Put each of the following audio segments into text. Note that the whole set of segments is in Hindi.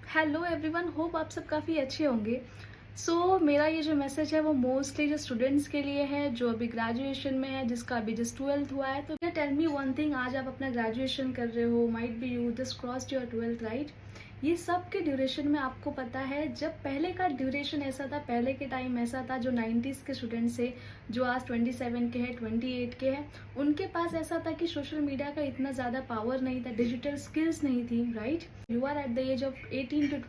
हेलो एवरीवन, होप आप सब काफ़ी अच्छे होंगे। मेरा ये जो मैसेज है वो मोस्टली जो स्टूडेंट्स के लिए है जो अभी ग्रेजुएशन में है, जिसका अभी जस्ट 12th हुआ है। तो टेल मी वन थिंग, आज आप अपना ग्रेजुएशन कर रहे हो, might be you just crossed your 12th, right. ये सब के ड्यूरेशन में आपको पता है, जब पहले का ड्यूरेशन ऐसा था, पहले के टाइम ऐसा था, जो 90s के स्टूडेंट्स थे, जो आज 27 के हैं, 28 के हैं, उनके पास ऐसा था कि सोशल मीडिया का इतना ज़्यादा पावर नहीं था, डिजिटल स्किल्स नहीं थी, right. You are at the age of 18 to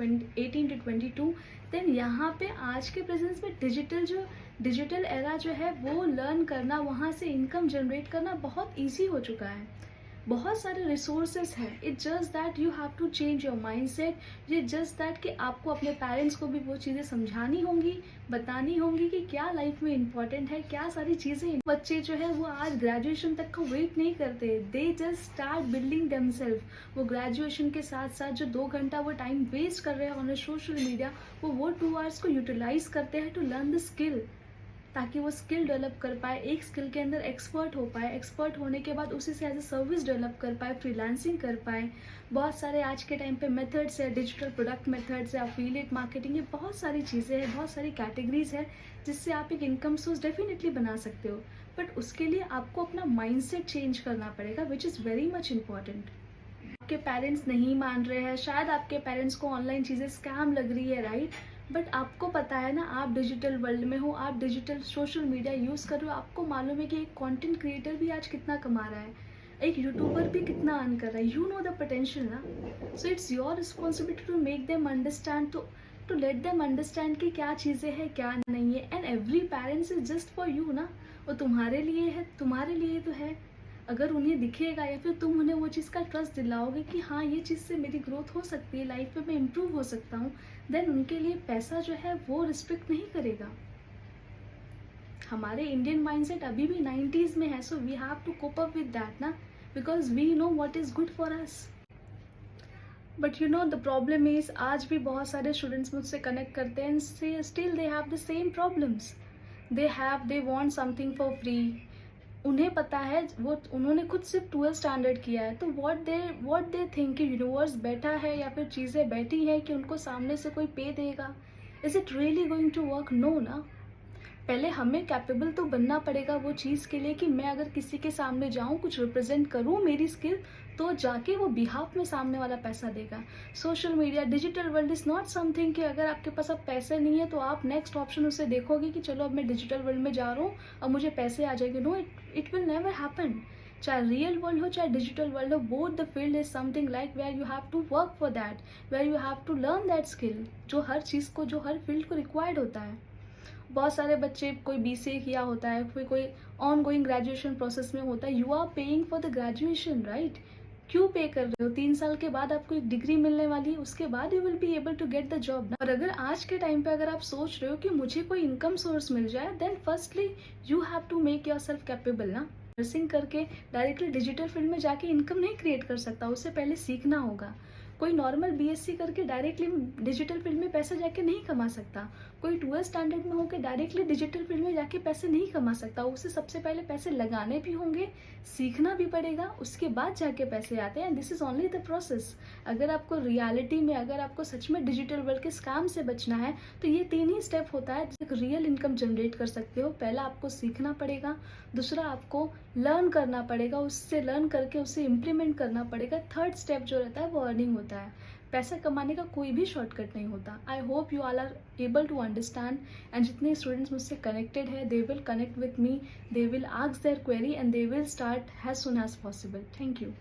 22, then यहाँ पे आज के प्रेजेंस में डिजिटल एरा जो है वो लर्न करना, वहाँ से इनकम जनरेट करना बहुत ईजी हो चुका है। बहुत सारे रिसोर्सेज हैं। It just that you have to change your mindset. ये जस्ट दैट कि आपको अपने पेरेंट्स को भी वो चीज़ें समझानी होंगी, बतानी होंगी कि क्या लाइफ में इंपॉर्टेंट है, क्या सारी चीज़ें। बच्चे जो है वो आज ग्रेजुएशन तक का वेट नहीं करते, they just start building themselves. वो ग्रेजुएशन के साथ साथ जो 2 घंटा वो टाइम वेस्ट कर रहे हैं ऑन सोशल मीडिया, वो 2 आवर्स को यूटिलाइज करते हैं टू लर्न द स्किल, ताकि वो स्किल डेवलप कर पाए, एक स्किल के अंदर एक्सपर्ट हो पाए, एक्सपर्ट होने के बाद उसी से एज ए सर्विस डेवलप कर पाए, फ्रीलांसिंग कर पाए। बहुत सारे आज के टाइम पे मेथड्स है, डिजिटल प्रोडक्ट मेथड्स है, अफिलिएट मार्केटिंग, ये बहुत सारी चीज़ें हैं, बहुत सारी कैटेगरीज है जिससे आप एक इनकम सोर्स डेफिनेटली बना सकते हो। बट उसके लिए आपको अपना माइंडसेट चेंज करना पड़ेगा, which is very much important. आपके पेरेंट्स नहीं मान रहे हैं, शायद आपके पेरेंट्स को ऑनलाइन चीज़ें स्कैम लग रही है, राइट। बट आपको पता है ना, आप डिजिटल वर्ल्ड में हो, आप डिजिटल सोशल मीडिया यूज़ कर रहे हो, आपको मालूम है कि एक कंटेंट क्रिएटर भी आज कितना कमा रहा है, एक यूट्यूबर भी कितना अर्न कर रहा है। यू नो द पोटेंशियल ना। So it's your responsibility to make them understand, to let them understand कि क्या चीज़ें हैं, क्या नहीं है। And every parents is just for you ना, वो तुम्हारे लिए है, तुम्हारे लिए तो है। अगर उन्हें दिखेगा या फिर तुम उन्हें वो चीज़ का ट्रस्ट दिलाओगे कि हाँ, ये चीज़ से मेरी ग्रोथ हो सकती है, लाइफ में मैं इम्प्रूव हो सकता हूँ, देन उनके लिए पैसा जो है वो रिस्ट्रिक्ट नहीं करेगा। हमारे इंडियन माइंडसेट अभी भी 90s में है, so we have to cope up with that ना, because we know what is good for us. But you know the problem is, आज भी बहुत सारे स्टूडेंट्स मुझसे कनेक्ट करते हैं, still they have the same problems. They want something for free. उन्हें पता है, वो उन्होंने खुद सिर्फ 12th स्टैंडर्ड किया है, तो व्हाट दे थिंक कि यूनिवर्स बैठा है या फिर चीज़ें बैठी हैं कि उनको सामने से कोई पे देगा। Is it really going to work? No ना। पहले हमें कैपेबल तो बनना पड़ेगा वो चीज़ के लिए कि मैं अगर किसी के सामने जाऊँ, कुछ रिप्रेजेंट करूँ मेरी स्किल, तो जाके वो बिहाफ में सामने वाला पैसा देगा। Social media, digital world is not something कि अगर आपके पास अब पैसे नहीं है तो आप नेक्स्ट ऑप्शन उसे देखोगे कि चलो अब मैं डिजिटल वर्ल्ड में जा रहा हूँ, अब मुझे पैसे आ जाएंगे। No, it will never happen. चाहे रियल वर्ल्ड हो चाहे डिजिटल वर्ल्ड हो, both the field is something like where you have to work for that, where you have to learn that skill, जो हर चीज़ को, जो हर फील्ड को रिक्वायर्ड होता है। बहुत सारे बच्चे, कोई BCA किया होता है, कोई ऑन गोइंग ग्रेजुएशन प्रोसेस में होता है। You are paying for the graduation, right. क्यों पे कर रहे हो? 3 साल के बाद आपको एक डिग्री मिलने वाली है, उसके बाद you will be able to get the job ना। और अगर आज के टाइम पे अगर आप सोच रहे हो कि मुझे कोई इनकम सोर्स मिल जाए, then firstly you have to make yourself capable ना। नर्सिंग करके डायरेक्टली डिजिटल फील्ड में जाके इनकम नहीं क्रिएट कर सकता, उससे पहले सीखना होगा। कोई नॉर्मल BSc करके डायरेक्टली डिजिटल फील्ड में पैसे जाके नहीं कमा सकता। कोई 12th स्टैंडर्ड में होकर डायरेक्टली डिजिटल फील्ड में जाके पैसे नहीं कमा सकता। उसे सबसे पहले पैसे लगाने भी होंगे, सीखना भी पड़ेगा, उसके बाद जाके पैसे आते हैं। This is only the process. अगर आपको रियलिटी में, अगर आपको सच में डिजिटल वर्ल्ड के स्कैम से बचना है, तो ये 3 ही स्टेप होता है जिससे रियल इनकम जनरेट कर सकते हो। पहला आपको सीखना पड़ेगा, दूसरा आपको लर्न करना पड़ेगा, उससे लर्न करके उसे इम्प्लीमेंट करना पड़ेगा, थर्ड स्टेप जो रहता है वो अर्निंग होता है। पैसा कमाने का कोई भी शॉर्टकट नहीं होता। I hope you all are able to understand. And जितने स्टूडेंट्स मुझसे कनेक्टेड है, they will connect with me, they will ask their query and they will start as soon as possible. Thank you.